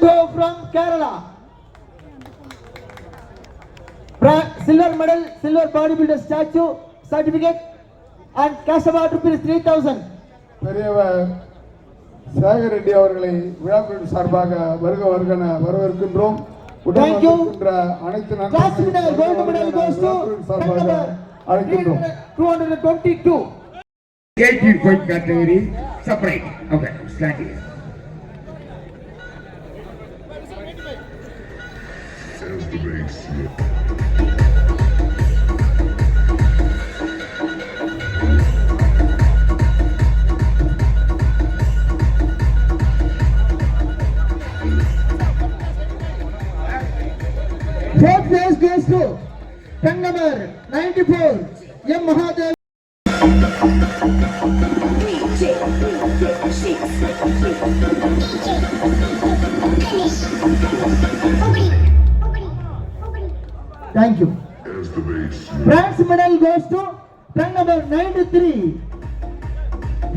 Rambo from Kerala. Silver medal, silver bodybuilder statue, certificate and cash award rupees 3000. பெரியவர் சேகர் ரெட்டி அவர்களை விழாக்குழு சார்பாக வருக வருகன வரவேற்கின்றோம். Thank you. அனைத்து Class medal, gold medal goes to சார்பாக அழைக்கின்றோம். 222. 18 point category separate. Okay, start here. Fourth place goes to pen number 94, M. Mahadev. Thank you. Bronze medal goes to pen number 93,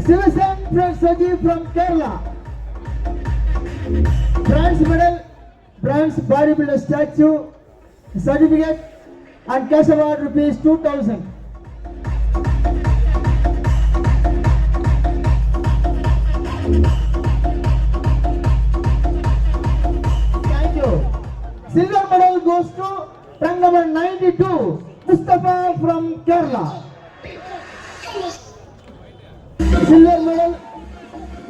Sivasan Saji from Kerala. Bronze medal, bronze bodybuilder statue, certificate and cash award rupees 2000. Thank you. Silver medal goes to rank number 92, Mustafa from Kerala. Silver medal,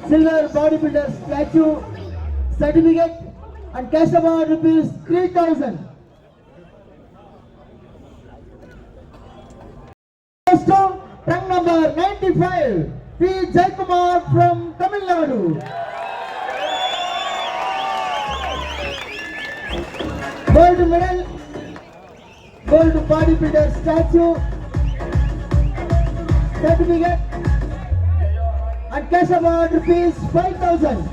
silver bodybuilder statue, certificate and cash award rupees 3000. Rank number 95, P. Jaikumar from Tamil Nadu. Gold medal, gold bodybuilder statue, certificate and cash award rupees 5000.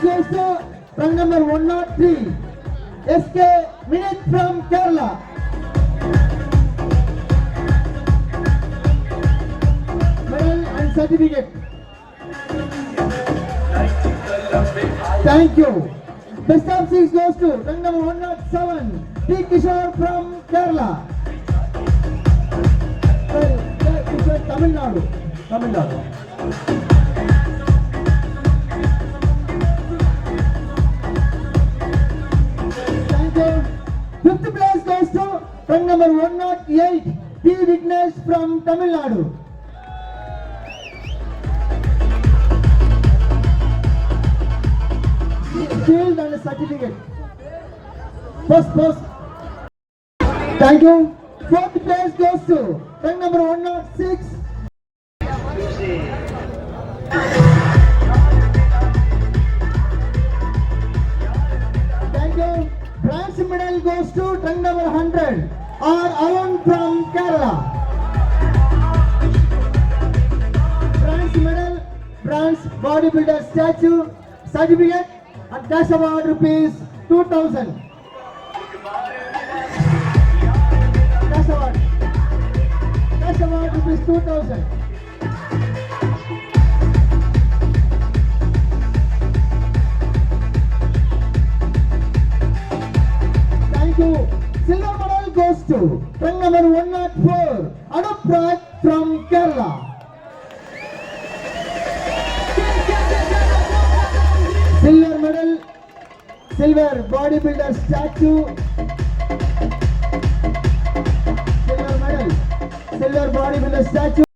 Goes to rank number 103, SK Minit from Kerala. Medal and certificate. Thank you. Best of 6 goes to rank number 107, P. Kishore from Kerala. Tamil Nadu. Tamil Nadu. Fifth place goes to rank number 108, P. Vignesh from Tamil Nadu. Shield and a certificate. Post. Thank you. Fourth place goes to rank number 106. Thank you. Bronze medal goes to rank number 100, R. Arun from Kerala. Bronze medal, bronze bodybuilder statue, certificate and cash award rupees 2000. Cash award rupees 2000. Silver medal goes to rank number 104, Anup Raj from Kerala. Silver medal, silver bodybuilder statue, silver medal, silver bodybuilder statue.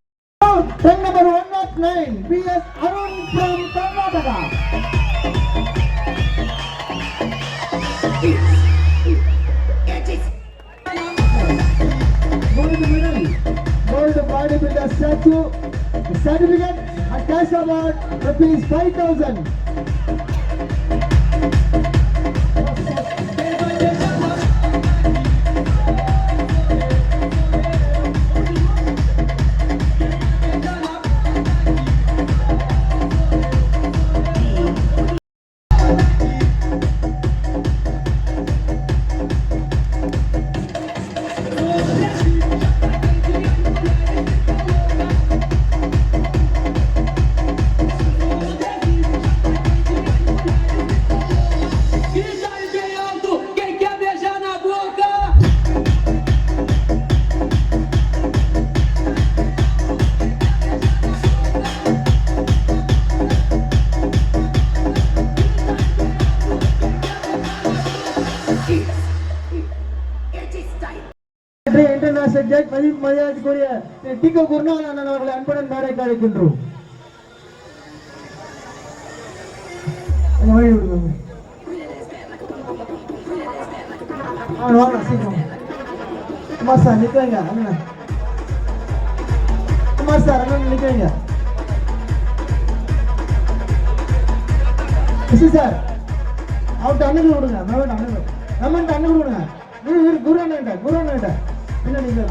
Rank number 109, B.S. Arun from Karnataka. Gold bodybuilder statue, certificate and cash award rupees 5000. Judge மரியாதைக்குரிய டிகோ குருநாதன் அண்ணன் அவர்களை அன்புடன் மேடைக்கு அழைக்கின்றோம். வழி விடுங்க. வாங்க சீக்கிரம். குமார் சார் நிற்கிறீங்க அண்ணன். குமார் சார் அண்ணன் நிற்கிறீங்க. சார் அவர்கிட்ட அண்ணன் விடுங்க. அண்ணன் அண்ணன் விடுங்க. குரு அண்ணன் என்ன நீங்க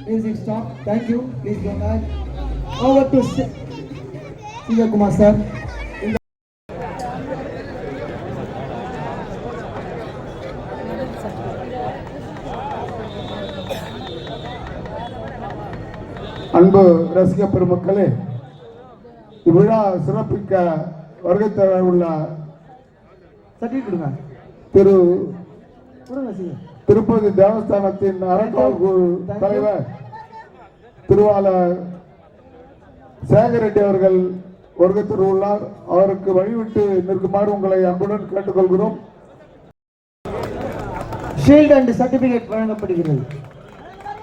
Music stop. Thank you. Please go back. Over to Singer Kumar sir. அன்பு ரசிக பெருமக்களே, இவ்விழா சிறப்பிக்க வருகை தர உள்ள திரு திருப்பதி தேவஸ்தானத்தின் அறங்காவல் குழு தலைவர் திருவாளர் சேகர் ரெட்டி அவர்கள் வருகை தருள்ளார். அவருக்கு வழிவிட்டு நிற்குமாறு உங்களை அன்புடன் கேட்டுக்கொள்கிறோம். ஷீல்ட் அண்ட் சர்டிபிகேட் வழங்கப்படுகிறது.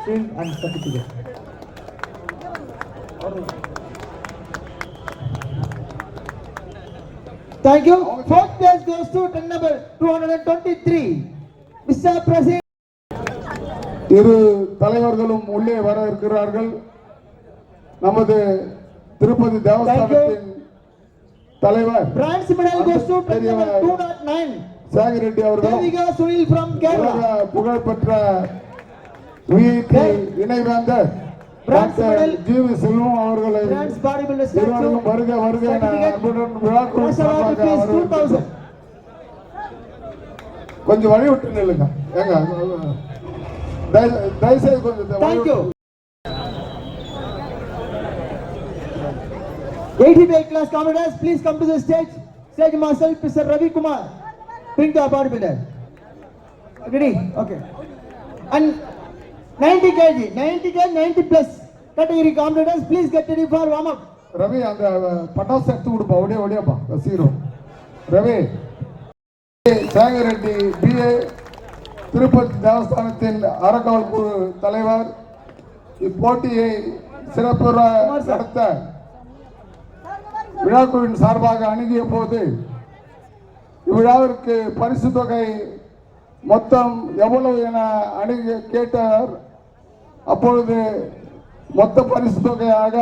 Shield and certificate. Thank you. Fourth place goes to turn number 223. Mr. President. இரு தலைவர்களும் உள்ளே வர இருக்கிறார்கள். நமது திருப்பதி தேவஸ்தானத்தின் தலைவர் Bronze medal goes to turn number 209. Sekar Reddy அவர்கள். Deviga Sunil from Kerala. புகழ்பெற்ற விஐபி இணைவேந்தர் டாக்டர் ஜிவி செல்வம் அவர்களை வருக வருக கொஞ்சம் வழி விட்டு நில்லுங்க. ஏங்க தயவுசெய்து கொஞ்சம் 85 class commanders, please come to the stage. Stage Master Mr. Ravi Kumar, bring the bodybuilder. Ready? Okay. And 90 kg, 90 plus category commanders, please get ready for warm up. Ravi அந்த பட்டாசு எடுத்து கொடுப்பா, ஓடியாப்பா சீரும். ரவி சேகர் ரெட்டி பிஏ திருப்பதி தேவஸ்தானத்தின் அறங்காவல் குழு தலைவர் இப்போட்டியை சிறப்புற நடத்த விழாக்குழுவின் சார்பாக அணுகிய போது இவ்விழாவிற்கு பரிசு தொகை மொத்தம் எவ்வளவு என அணுகி கேட்டார். அப்பொழுது மொத்த பரிசு தொகையாக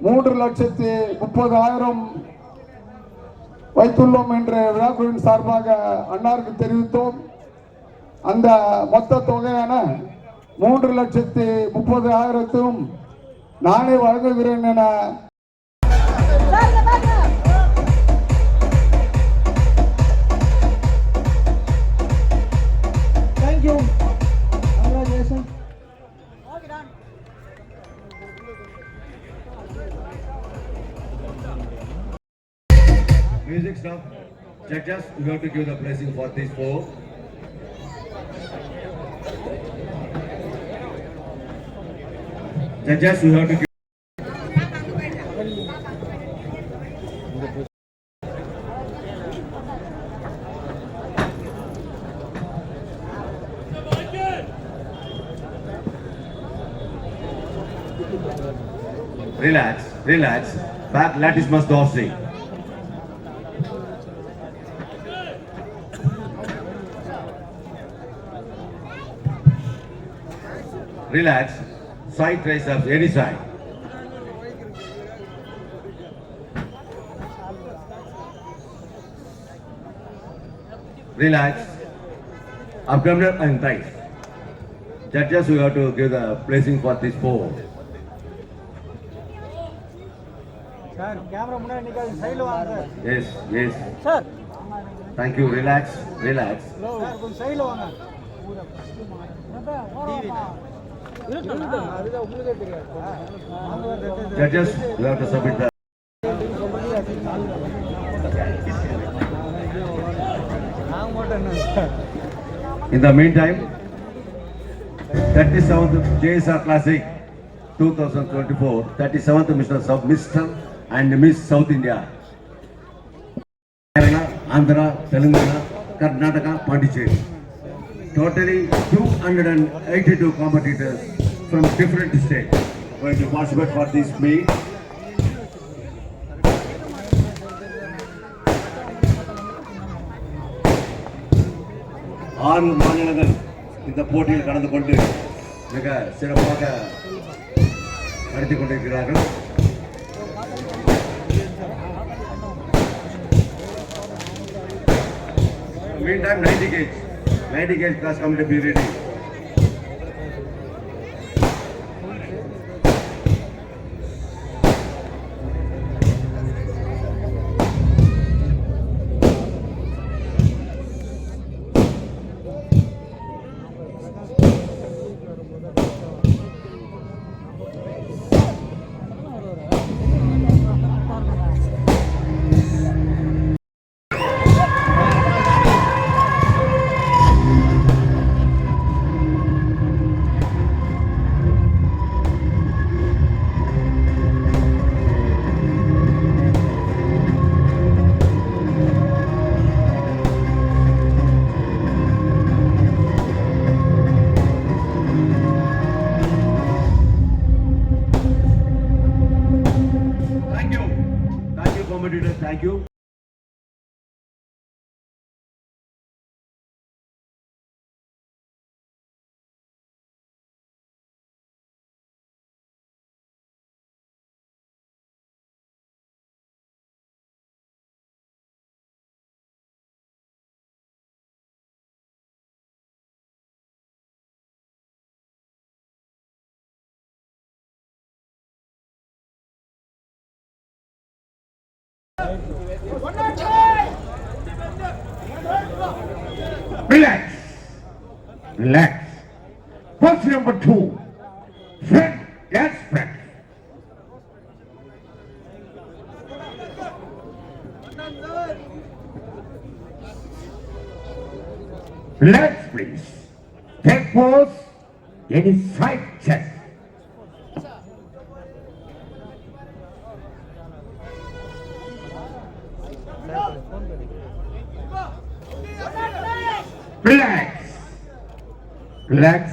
3,30,30,000 வைத்துள்ளோம் என்று விழாக்குழுவின் சார்பாக அன்னாருக்கு தெரிவித்தோம். அந்த மொத்த தொகையான 3,30,30,000 நானே வழங்குகிறேன் என Thank you. Congratulations. Music stop. Judges, you have to give the blessing for these four. Judges, you have to give. Relax, relax. Back latissimus dorsi. Relax. Side triceps, any side. Relax. Abdominal and thighs. Judges, you have to give the blessing for these four. Sir camera முன்னாடி நிக்காது சைடுல வாங்க Yes, yes. Sir Thank you. Relax, relax. Sir கொஞ்சம் சைடுல வாங்க அதுதான் உங்களுக்கே தெரியாது Judges, you have to submit the. நான் மட்டும் என்ன sir In the meantime, 37th JSR Classic 2024, 37th Mr. and Miss South India. Kerala, Andhra, Telangana, Karnataka, Pondicherry. Totally 282 competitors from different states going to participate for this meet. ஆறு மாநிலங்கள் இந்த போட்டியில் கலந்து கொண்டு மிக சிறப்பாக நடத்திக் கொண்டிருக்கிறார்கள். Meantime, 90 gauge class committee be ready. Thank you, competitors. Thank you. Relax. Relax. Question number 2. Front gas press. Relax, please. Take pose. Any side chest. Relax. Relax.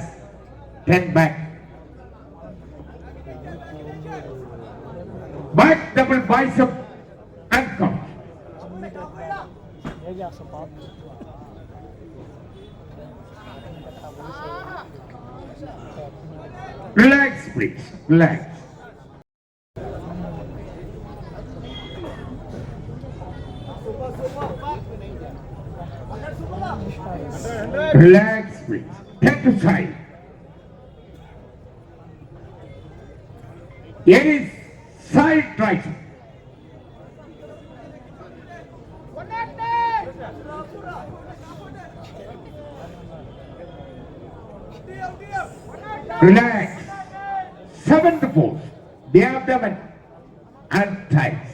Ten back. Back double bicep and come. Relax, please. Relax. Relax, please. Take to side. Any side tries. Relax. Seventh pose. The abdomen and thighs.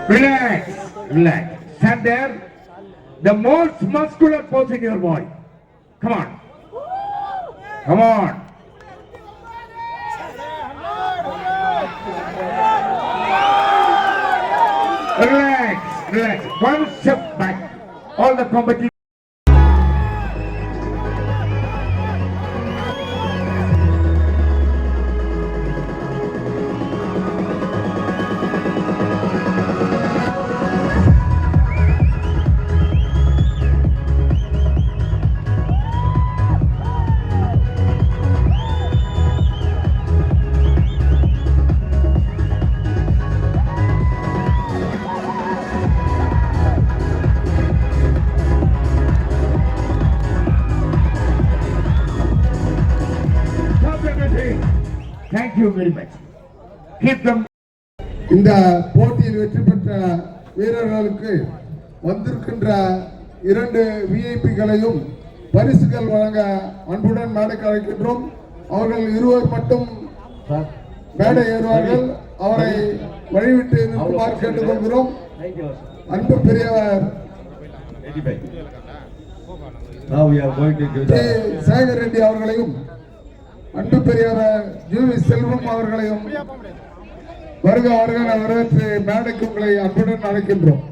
Relax. Relax. Stand there. The most muscular pose in your body. Come on. Come on. Relax, relax. One step back. All the competition. Thank you very much. Keep them. இந்த போட்டியில் வெற்றி பெற்ற வீரர்களுக்கு வந்திருக்கின்ற 2 விஐபிகளையும் பரிசுகள் வழங்க அன்புடன் மேடைக்கு அழைக்கின்றோம். அவர்கள் இருவர் மட்டும் மேடை ஏறுவார்கள். அவரை வழிவிட்டு நிற்குமாறு கேட்டுக்கொள்கிறோம். அன்பு பெரியவர் சேகர் ரெட்டி அவர்களையும் அன்பு பெரியவர் ஜூவி செல்வம் அவர்களையும் வருக வரவேற்று மேடைக்கு உங்களை அன்புடன் அழைக்கின்றோம்.